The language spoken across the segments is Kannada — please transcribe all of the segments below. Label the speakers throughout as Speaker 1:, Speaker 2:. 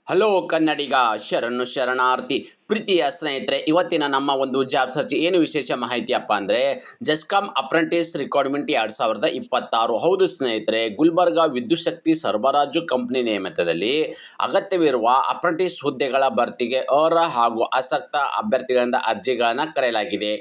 Speaker 1: ಹಲೋ ಕನ್ನಡಿಗ ಶರಣು ಶರಣಾರ್ಥಿ ಪ್ರೀತಿಯ ಸ್ನೇಹಿತರೆ, ಇವತ್ತಿನ ನಮ್ಮ ಒಂದು ಜಾಬ್ ಸರ್ಚ್ ಏನು ವಿಶೇಷ ಮಾಹಿತಿಯಪ್ಪ ಅಂದರೆ ಜೆಸ್ಕಾಂ ಅಪ್ರೆಂಟಿಸ್ ರಿಕ್ವೈರ್ಮೆಂಟ್ 2026. ಹೌದು ಸ್ನೇಹಿತರೆ, ಗುಲ್ಬರ್ಗಾ ವಿದ್ಯುತ್ ಶಕ್ತಿ ಸರಬರಾಜು ಕಂಪನಿ ನೇಮಕದಲ್ಲಿ ಅಗತ್ಯವಿರುವ ಅಪ್ರೆಂಟಿಸ್ ಹುದ್ದೆಗಳ ಭರ್ತಿಗೆ ಅರ್ಹ ಹಾಗೂ ಆಸಕ್ತ ಅಭ್ಯರ್ಥಿಗಳಿಂದ ಅರ್ಜಿಗಳನ್ನು ಕರೆಯಲಾಗಿದೆ.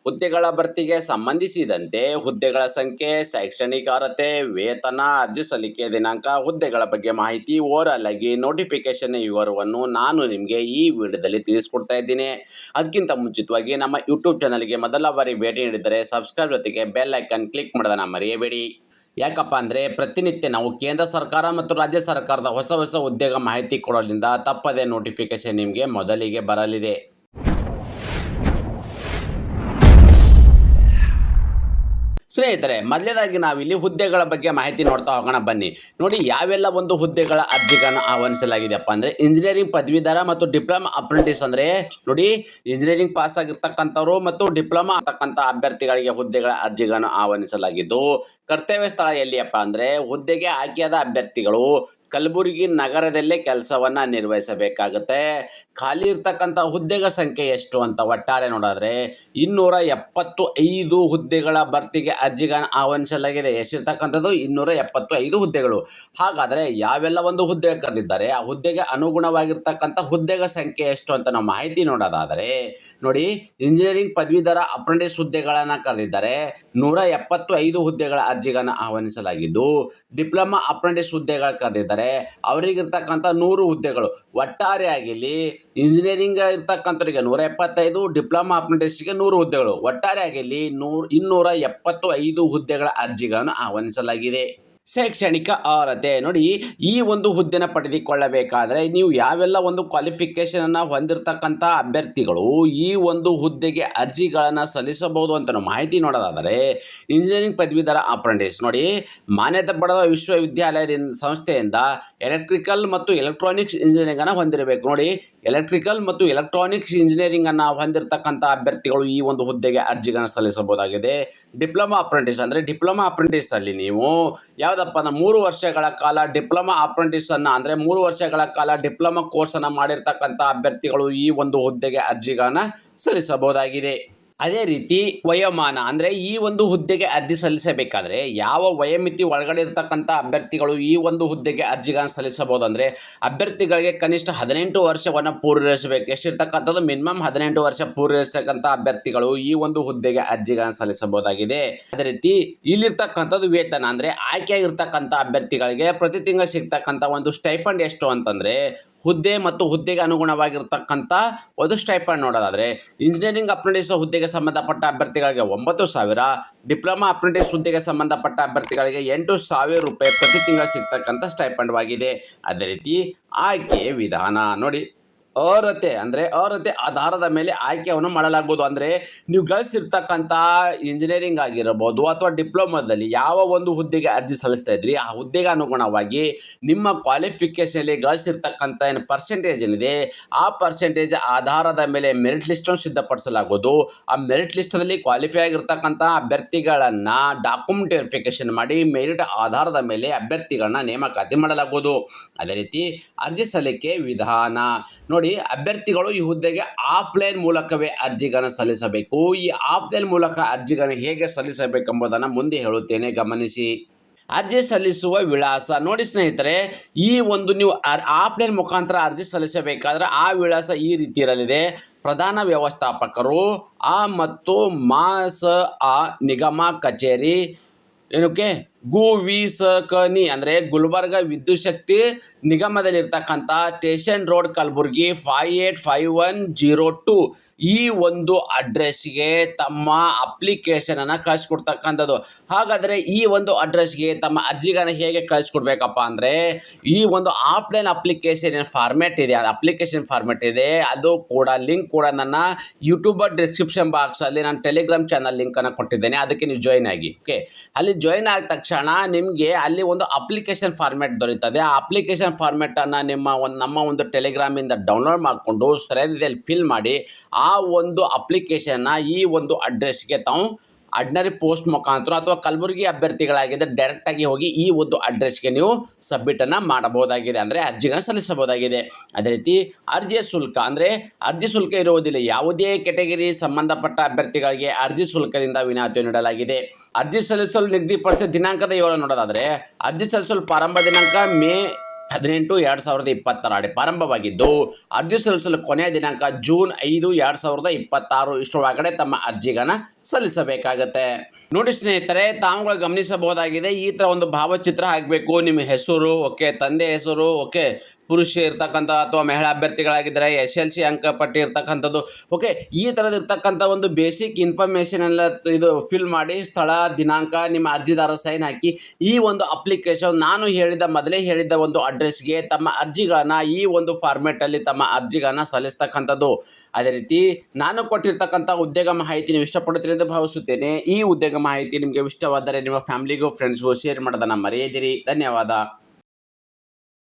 Speaker 1: ಹುದ್ದೆಗಳ ಭರ್ತಿಗೆ ಸಂಬಂಧಿಸಿದಂತೆ ಹುದ್ದೆಗಳ ಸಂಖ್ಯೆ, ಶೈಕ್ಷಣಿಕ ಅರ್ಹತೆ, ವೇತನ, ಅರ್ಜಿ ಸಲ್ಲಿಕೆ ದಿನಾಂಕ, ಹುದ್ದೆಗಳ ಬಗ್ಗೆ ಮಾಹಿತಿ, ಓವರಾಲ್ ಆಗಿ ನೋಟಿಫಿಕೇಶನ್ ವಿವರವನ್ನು ನಾನು ನಿಮಗೆ ಈ ವಿಡಿಯೋದಲ್ಲಿ ತಿಳಿಸ್ಕೊಡ್ತಾ ಇದ್ದೀನಿ. ಅದಕ್ಕಿಂತ ಮುಂಚಿತವಾಗಿ ನಮ್ಮ ಯೂಟ್ಯೂಬ್ ಚಾನಲ್ಗೆ ಮೊದಲ ಬಾರಿ ಭೇಟಿ ನೀಡಿದರೆ ಸಬ್ಸ್ಕ್ರೈಬ್ ಜೊತೆಗೆ ಬೆಲ್ ಐಕನ್ ಕ್ಲಿಕ್ ಮಾಡೋದನ್ನು ಮರೆಯಬೇಡಿ. ಯಾಕಪ್ಪ ಅಂದರೆ ಪ್ರತಿನಿತ್ಯ ನಾವು ಕೇಂದ್ರ ಸರ್ಕಾರ ಮತ್ತು ರಾಜ್ಯ ಸರ್ಕಾರದ ಹೊಸ ಹೊಸ ಹುದ್ದೆಗಳ ಮಾಹಿತಿ ಕೊಡೋದ್ರಿಂದ ತಪ್ಪದೇ ನೋಟಿಫಿಕೇಶನ್ ನಿಮಗೆ ಮೊದಲಿಗೆ ಬರಲಿದೆ. ಸ್ನೇಹಿತರೆ, ಮೊದಲೇದಾಗಿ ನಾವಿಲ್ಲಿ ಹುದ್ದೆಗಳ ಬಗ್ಗೆ ಮಾಹಿತಿ ನೋಡ್ತಾ ಹೋಗೋಣ ಬನ್ನಿ. ನೋಡಿ, ಯಾವೆಲ್ಲ ಒಂದು ಹುದ್ದೆಗಳ ಅರ್ಜಿಗಳನ್ನು ಆಹ್ವಾನಿಸಲಾಗಿದೆಯಪ್ಪ ಅಂದರೆ ಇಂಜಿನಿಯರಿಂಗ್ ಪದವೀಧರ ಮತ್ತು ಡಿಪ್ಲೊಮಾ ಅಪ್ರೆಂಟಿಸ್, ಅಂದರೆ ನೋಡಿ ಇಂಜಿನಿಯರಿಂಗ್ ಪಾಸ್ ಆಗಿರ್ತಕ್ಕಂಥವ್ರು ಮತ್ತು ಡಿಪ್ಲೊಮಾ ಆಗ್ತಕ್ಕಂಥ ಅಭ್ಯರ್ಥಿಗಳಿಗೆ ಹುದ್ದೆಗಳ ಅರ್ಜಿಗಳನ್ನು ಆಹ್ವಾನಿಸಲಾಗಿದ್ದು, ಕರ್ತವ್ಯ ಸ್ಥಳ ಎಲ್ಲಿಯಪ್ಪ ಅಂದರೆ ಹುದ್ದೆಗೆ ಆಯ್ಕೆಯಾದ ಅಭ್ಯರ್ಥಿಗಳು ಕಲಬುರಗಿ ನಗರದಲ್ಲೇ ಕೆಲಸವನ್ನು ನಿರ್ವಹಿಸಬೇಕಾಗುತ್ತೆ. ಖಾಲಿ ಇರ್ತಕ್ಕಂಥ ಹುದ್ದೆಗಳ ಸಂಖ್ಯೆ ಎಷ್ಟು ಅಂತ ಒಟ್ಟಾರೆ ನೋಡಿದ್ರೆ 275 ಹುದ್ದೆಗಳ ಭರ್ತಿಗೆ ಅರ್ಜಿಗಳನ್ನು ಆಹ್ವಾನಿಸಲಾಗಿದೆ. ಎಷ್ಟಿರ್ತಕ್ಕಂಥದ್ದು? 275 ಹುದ್ದೆಗಳು. ಹಾಗಾದರೆ ಯಾವೆಲ್ಲ ಒಂದು ಹುದ್ದೆ ಕರೆದಿದ್ದಾರೆ, ಆ ಹುದ್ದೆಗೆ ಅನುಗುಣವಾಗಿರ್ತಕ್ಕಂಥ ಹುದ್ದೆಗಳ ಸಂಖ್ಯೆ ಎಷ್ಟು ಅಂತ ನಾವು ಮಾಹಿತಿ ನೋಡೋದಾದರೆ ನೋಡಿ, ಇಂಜಿನಿಯರಿಂಗ್ ಪದವೀಧರ ಅಪ್ರೆಂಟಿಸ್ ಹುದ್ದೆಗಳನ್ನು ಕರೆದಿದ್ದಾರೆ. 175 ಹುದ್ದೆಗಳ ಅರ್ಜಿಗಳನ್ನು ಆಹ್ವಾನಿಸಲಾಗಿದ್ದು, ಡಿಪ್ಲೊಮಾ ಅಪ್ರೆಂಟಿಸ್ ಹುದ್ದೆಗಳು ಕರೆದಿದ್ದಾರೆ. ಅವರಿಗಿರ್ತಕ್ಕಂಥ 100 ಹುದ್ದೆಗಳು. ಒಟ್ಟಾರೆಯಾಗಿ ಇಲ್ಲಿ ಇಂಜಿನಿಯರಿಂಗ್ ಇರ್ತಕ್ಕಂಥವರಿಗೆ 175, ಡಿಪ್ಲೊಮಾ ಅಪ್ರೆಂಟಿಸ್ಗೆ 100 ಹುದ್ದೆಗಳು. ಒಟ್ಟಾರೆಯಾಗಿ ಇಲ್ಲಿ 275 ಹುದ್ದೆಗಳ ಅರ್ಜಿಗಳನ್ನು ಆಹ್ವಾನಿಸಲಾಗಿದೆ. ಶೈಕ್ಷಣಿಕ ಅರ್ಹತೆ ನೋಡಿ, ಈ ಒಂದು ಹುದ್ದೆನ ಪಡೆದುಕೊಳ್ಳಬೇಕಾದ್ರೆ ನೀವು ಯಾವೆಲ್ಲ ಒಂದು ಕ್ವಾಲಿಫಿಕೇಷನನ್ನು ಹೊಂದಿರತಕ್ಕಂಥ ಅಭ್ಯರ್ಥಿಗಳು ಈ ಒಂದು ಹುದ್ದೆಗೆ ಅರ್ಜಿಗಳನ್ನು ಸಲ್ಲಿಸಬಹುದು ಅಂತ ನಾವು ಮಾಹಿತಿ ನೋಡೋದಾದರೆ ಇಂಜಿನಿಯರಿಂಗ್ ಪದವೀಧರ ಅಪ್ರೆಂಟಿಸ್ ನೋಡಿ, ಮಾನ್ಯತೆ ಪಡೆದ ವಿಶ್ವವಿದ್ಯಾಲಯದಿಂದ ಸಂಸ್ಥೆಯಿಂದ ಎಲೆಕ್ಟ್ರಿಕಲ್ ಮತ್ತು ಎಲೆಕ್ಟ್ರಾನಿಕ್ಸ್ ಇಂಜಿನಿಯರಿಂಗನ್ನು ಹೊಂದಿರಬೇಕು. ನೋಡಿ, ಎಲೆಕ್ಟ್ರಿಕಲ್ ಮತ್ತು ಎಲೆಕ್ಟ್ರಾನಿಕ್ಸ್ ಇಂಜಿನಿಯರಿಂಗನ್ನು ಹೊಂದಿರತಕ್ಕಂಥ ಅಭ್ಯರ್ಥಿಗಳು ಈ ಒಂದು ಹುದ್ದೆಗೆ ಅರ್ಜಿಗಳನ್ನು ಸಲ್ಲಿಸಬಹುದಾಗಿದೆ. ಡಿಪ್ಲೊಮಾ ಅಪ್ರೆಂಟಿಸ್ ಅಂದರೆ ಡಿಪ್ಲೊಮಾ ಅಪ್ರೆಂಟಿಸಲ್ಲಿ ನೀವು ಯಾವುದಪ್ಪ ಅಂದ್ರೆ 3 ವರ್ಷಗಳ ಕಾಲ ಡಿಪ್ಲೊಮಾ ಅಪ್ರೆಂಟಿಸನ್ನು ಅಂದರೆ 3 ವರ್ಷಗಳ ಕಾಲ ಡಿಪ್ಲೊಮಾ ಕೋರ್ಸನ್ನು ಮಾಡಿರ್ತಕ್ಕಂಥ ಅಭ್ಯರ್ಥಿಗಳು ಈ ಒಂದು ಹುದ್ದೆಗೆ ಅರ್ಜಿಗಳನ್ನು ಸಲ್ಲಿಸಬಹುದಾಗಿದೆ. ಅದೇ ರೀತಿ ವಯೋಮಾನ ಅಂದರೆ ಈ ಒಂದು ಹುದ್ದೆಗೆ ಅರ್ಜಿ ಸಲ್ಲಿಸಬೇಕಾದ್ರೆ ಯಾವ ವಯೋಮಿತಿ ಒಳಗಡೆ ಇರತಕ್ಕಂಥ ಅಭ್ಯರ್ಥಿಗಳು ಈ ಒಂದು ಹುದ್ದೆಗೆ ಅರ್ಜಿಗಳನ್ನು ಸಲ್ಲಿಸಬಹುದು ಅಂದರೆ ಅಭ್ಯರ್ಥಿಗಳಿಗೆ ಕನಿಷ್ಠ 18 ವರ್ಷವನ್ನು ಪೂರೈಸಬೇಕು. ಎಷ್ಟಿರ್ತಕ್ಕಂಥದ್ದು? ಮಿನಿಮಮ್ 18 ವರ್ಷ ಪೂರೈಸತಕ್ಕಂಥ ಅಭ್ಯರ್ಥಿಗಳು ಈ ಒಂದು ಹುದ್ದೆಗೆ ಅರ್ಜಿಗಳನ್ನು ಸಲ್ಲಿಸಬಹುದಾಗಿದೆ. ಅದೇ ರೀತಿ ಇಲ್ಲಿರ್ತಕ್ಕಂಥದ್ದು ವೇತನ ಅಂದರೆ ಆಯ್ಕೆಯಾಗಿರ್ತಕ್ಕಂಥ ಅಭ್ಯರ್ಥಿಗಳಿಗೆ ಪ್ರತಿ ತಿಂಗಳು ಸಿಗ್ತಕ್ಕಂಥ ಒಂದು ಸ್ಟೈಪಂಡ್ ಎಷ್ಟು ಅಂತಂದರೆ ಹುದ್ದೆ ಮತ್ತು ಹುದ್ದೆಗೆ ಅನುಗುಣವಾಗಿರ್ತಕ್ಕಂಥ ಒಂದು ಸ್ಟೈಪಂಡ್ ನೋಡೋದಾದರೆ ಇಂಜಿನಿಯರಿಂಗ್ ಅಪ್ರೆಂಟಿಸ್ ಹುದ್ದೆಗೆ ಸಂಬಂಧಪಟ್ಟ ಅಭ್ಯರ್ಥಿಗಳಿಗೆ 9,000, ಡಿಪ್ಲೊಮಾ ಅಪ್ರೆಂಟಿಸ್ ಹುದ್ದೆಗೆ ಸಂಬಂಧಪಟ್ಟ ಅಭ್ಯರ್ಥಿಗಳಿಗೆ 8,000 ರೂಪಾಯಿ ಪ್ರತಿ ತಿಂಗಳು ಸಿಗ್ತಕ್ಕಂಥ ಸ್ಟೈಪಂಡ್ವಾಗಿದೆ. ಅದೇ ರೀತಿ ಆಯ್ಕೆ ವಿಧಾನ ನೋಡಿ, ಅರ್ಹತೆ ಅಂದರೆ ಅರ್ಹತೆ ಆಧಾರದ ಮೇಲೆ ಆಯ್ಕೆಯನ್ನು ಮಾಡಲಾಗುವುದು. ಅಂದರೆ ನೀವು ಗಳಿಸಿರ್ತಕ್ಕಂಥ ಇಂಜಿನಿಯರಿಂಗ್ ಆಗಿರಬಹುದು ಅಥವಾ ಡಿಪ್ಲೊಮಾದಲ್ಲಿ ಯಾವ ಒಂದು ಹುದ್ದೆಗೆ ಅರ್ಜಿ ಸಲ್ಲಿಸ್ತಾ ಇದ್ರಿ ಆ ಹುದ್ದೆಗೆ ಅನುಗುಣವಾಗಿ ನಿಮ್ಮ ಕ್ವಾಲಿಫಿಕೇಷನಲ್ಲಿ ಗಳಿಸಿರ್ತಕ್ಕಂಥ ಏನು ಪರ್ಸೆಂಟೇಜ್ ಏನಿದೆ ಆ ಪರ್ಸೆಂಟೇಜ್ ಆಧಾರದ ಮೇಲೆ ಮೆರಿಟ್ ಲಿಸ್ಟನ್ನು ಸಿದ್ಧಪಡಿಸಲಾಗುವುದು. ಆ ಮೆರಿಟ್ ಲಿಸ್ಟಲ್ಲಿ ಕ್ವಾಲಿಫೈ ಆಗಿರ್ತಕ್ಕಂಥ ಅಭ್ಯರ್ಥಿಗಳನ್ನು ಡಾಕ್ಯುಮೆಂಟ್ ವೆರಿಫಿಕೇಷನ್ ಮಾಡಿ ಮೆರಿಟ್ ಆಧಾರದ ಮೇಲೆ ಅಭ್ಯರ್ಥಿಗಳನ್ನ ನೇಮಕಾತಿ ಮಾಡಲಾಗುವುದು. ಅದೇ ರೀತಿ ಅರ್ಜಿ ಸಲ್ಲಿಕೆ ವಿಧಾನ ನೋಡಿ, ಅಭ್ಯರ್ಥಿಗಳು ಈ ಹುದ್ದೆಗೆ ಆಫ್ಲೈನ್ ಮೂಲಕವೇ ಅರ್ಜಿಗಳನ್ನು ಸಲ್ಲಿಸಬೇಕು. ಈ ಆಫ್ಲೈನ್ ಮೂಲಕ ಅರ್ಜಿಗಳನ್ನು ಹೇಗೆ ಸಲ್ಲಿಸಬೇಕೆಂಬುದನ್ನು ಮುಂದೆ ಹೇಳುತ್ತೇನೆ, ಗಮನಿಸಿ. ಅರ್ಜಿ ಸಲ್ಲಿಸುವ ವಿಳಾಸ ನೋಡಿ ಸ್ನೇಹಿತರೆ, ಈ ಒಂದು ನೀವು ಆಫ್ಲೈನ್ ಮುಖಾಂತರ ಅರ್ಜಿ ಸಲ್ಲಿಸಬೇಕಾದ್ರೆ ಆ ವಿಳಾಸ ಈ ರೀತಿ ಇರಲಿದೆ. ಪ್ರಧಾನ ವ್ಯವಸ್ಥಾಪಕರು ಮತ್ತು ನಿಗಮ ಕಚೇರಿ ಏನಕ್ಕೆ ಗುವಿಸಕನಿ ಅಂದರೆ ಗುಲ್ಬರ್ಗ ವಿದ್ಯುತ್ ಶಕ್ತಿ ನಿಗಮದಲ್ಲಿರ್ತಕ್ಕಂಥ ಸ್ಟೇಷನ್ ರೋಡ್ ಕಲಬುರಗಿ 585102 ಈ ಒಂದು ಅಡ್ರೆಸ್ಗೆ ತಮ್ಮ ಅಪ್ಲಿಕೇಶನನ್ನು ಕಳಿಸ್ಕೊಡ್ತಕ್ಕಂಥದ್ದು. ಹಾಗಾದರೆ ಈ ಒಂದು ಅಡ್ರೆಸ್ಗೆ ತಮ್ಮ ಅರ್ಜಿಗಳನ್ನು ಹೇಗೆ ಕಳಿಸ್ಕೊಡ್ಬೇಕಪ್ಪ ಅಂದರೆ ಈ ಒಂದು ಆಫ್ಲೈನ್ ಅಪ್ಲಿಕೇಶನ್ ಫಾರ್ಮ್ಯಾಟ್ ಇದೆ, ಅಪ್ಲಿಕೇಶನ್ ಫಾರ್ಮ್ಯಾಟ್ ಇದೆ, ಅದು ಕೂಡ ಲಿಂಕ್ ಕೂಡ ನನ್ನ ಯೂಟ್ಯೂಬರ್ ಡಿಸ್ಕ್ರಿಪ್ಷನ್ ಬಾಕ್ಸಲ್ಲಿ ನಾನು ಟೆಲಿಗ್ರಾಮ್ ಚಾನಲ್ ಲಿಂಕನ್ನು ಕೊಟ್ಟಿದ್ದೇನೆ, ಅದಕ್ಕೆ ನೀವು ಜಾಯ್ನ್ ಆಗಿ. ಓಕೆ, ಅಲ್ಲಿ ಜಾಯ್ನ್ ಆದ ತಕ್ಷಣ ನಿಮಗೆ ಅಲ್ಲಿ ಒಂದು ಅಪ್ಲಿಕೇಶನ್ ಫಾರ್ಮ್ಯಾಟ್ ದೊರೆಯುತ್ತದೆ. ಆ ಅಪ್ಲಿಕೇಶನ್ ಫಾರ್ಮ್ಯಾಟನ್ನು ನಮ್ಮ ಒಂದು ಟೆಲಿಗ್ರಾಮಿಂದ ಡೌನ್ಲೋಡ್ ಮಾಡಿಕೊಂಡು ಸರಿಯಾದಲ್ಲಿ ಫಿಲ್ ಮಾಡಿ ಆ ಒಂದು ಅಪ್ಲಿಕೇಶನ್ನ ಈ ಒಂದು ಅಡ್ರೆಸ್ಗೆ ತಾವು ಆರ್ಡಿನರಿ ಪೋಸ್ಟ್ ಮುಖಾಂತರ ಅಥವಾ ಕಲಬುರಗಿ ಅಭ್ಯರ್ಥಿಗಳಾಗಿದ್ದರೆ ಡೈರೆಕ್ಟಾಗಿ ಹೋಗಿ ಈ ಒಂದು ಅಡ್ರೆಸ್ಗೆ ನೀವು ಸಬ್ಮಿಟನ್ನು ಮಾಡಬಹುದಾಗಿದೆ, ಅಂದರೆ ಅರ್ಜಿಗಳನ್ನು ಸಲ್ಲಿಸಬಹುದಾಗಿದೆ. ಅದೇ ರೀತಿ ಅರ್ಜಿಯ ಶುಲ್ಕ, ಅಂದರೆ ಅರ್ಜಿ ಶುಲ್ಕ ಇರುವುದಿಲ್ಲ. ಯಾವುದೇ ಕೆಟಗರಿ ಸಂಬಂಧಪಟ್ಟ ಅಭ್ಯರ್ಥಿಗಳಿಗೆ ಅರ್ಜಿ ಶುಲ್ಕದಿಂದ ವಿನಾಯಿತಿ ನೀಡಲಾಗಿದೆ. ಅರ್ಜಿ ಸಲ್ಲಿಸಲು ನಿಗದಿಪಡಿಸಿದ ದಿನಾಂಕದ 7 ನೋಡೋದಾದರೆ ಅರ್ಜಿ ಸಲ್ಲಿಸಲು ಪ್ರಾರಂಭ ದಿನಾಂಕ ಮೇ 18, 2026 ಪ್ರಾರಂಭವಾಗಿದ್ದು, ಅರ್ಜಿ ಸಲ್ಲಿಸಲು ಕೊನೆಯ ದಿನಾಂಕ ಜೂನ್ 5, 2026 ಇಷ್ಟರೊಳಗಡೆ ತಮ್ಮ ಅರ್ಜಿಗಳನ್ನು ಸಲ್ಲಿಸಬೇಕಾಗತ್ತೆ. ನೋಡಿ ಸ್ನೇಹಿತರೆ, ತಾವುಗಳು ಗಮನಿಸಬಹುದಾಗಿದೆ, ಈ ಥರ ಒಂದು ಭಾವಚಿತ್ರ ಹಾಕಬೇಕು. ನಿಮ್ಮ ಹೆಸರು, ಓಕೆ, ತಂದೆ ಹೆಸರು, ಓಕೆ, ಪುರುಷ ಇರ್ತಕ್ಕಂಥ ಅಥವಾ ಮಹಿಳಾ ಅಭ್ಯರ್ಥಿಗಳಾಗಿದ್ದರೆ SLC ಅಂಕಪಟ್ಟಿ ಇರ್ತಕ್ಕಂಥದ್ದು, ಓಕೆ, ಈ ಥರದ್ದು ಇರ್ತಕ್ಕಂಥ ಒಂದು ಬೇಸಿಕ್ ಇನ್ಫಾರ್ಮೇಷನ್ ಎಲ್ಲ ಇದು ಫಿಲ್ ಮಾಡಿ, ಸ್ಥಳ, ದಿನಾಂಕ, ನಿಮ್ಮ ಅರ್ಜಿದಾರ ಸೈನ್ ಹಾಕಿ ಈ ಒಂದು ಅಪ್ಲಿಕೇಶನ್ ನಾನು ಮೊದಲೇ ಹೇಳಿದ್ದ ಒಂದು ಅಡ್ರೆಸ್ಗೆ ತಮ್ಮ ಅರ್ಜಿಗಳನ್ನು ಈ ಒಂದು ಫಾರ್ಮೇಟಲ್ಲಿ ತಮ್ಮ ಅರ್ಜಿಗಳನ್ನು ಸಲ್ಲಿಸ್ತಕ್ಕಂಥದ್ದು. ಅದೇ ರೀತಿ ನಾನು ಕೊಟ್ಟಿರ್ತಕ್ಕಂಥ ಉದ್ಯೋಗ ಮಾಹಿತಿ ನೀವು ಇಷ್ಟಪಡುತ್ತೀರಿ ಎಂದು ಭಾವಿಸುತ್ತೇನೆ. ಈ ಉದ್ಯೋಗ ಮಾಹಿತಿ ನಿಮಗೆ ಇಷ್ಟವಾದರೆ ನಿಮ್ಮ ಫ್ಯಾಮಿಲಿಗೂ ಫ್ರೆಂಡ್ಸ್ಗೂ ಶೇರ್ ಮಾಡೋದನ್ನು ಮರೆಯದಿರಿ. ಧನ್ಯವಾದ.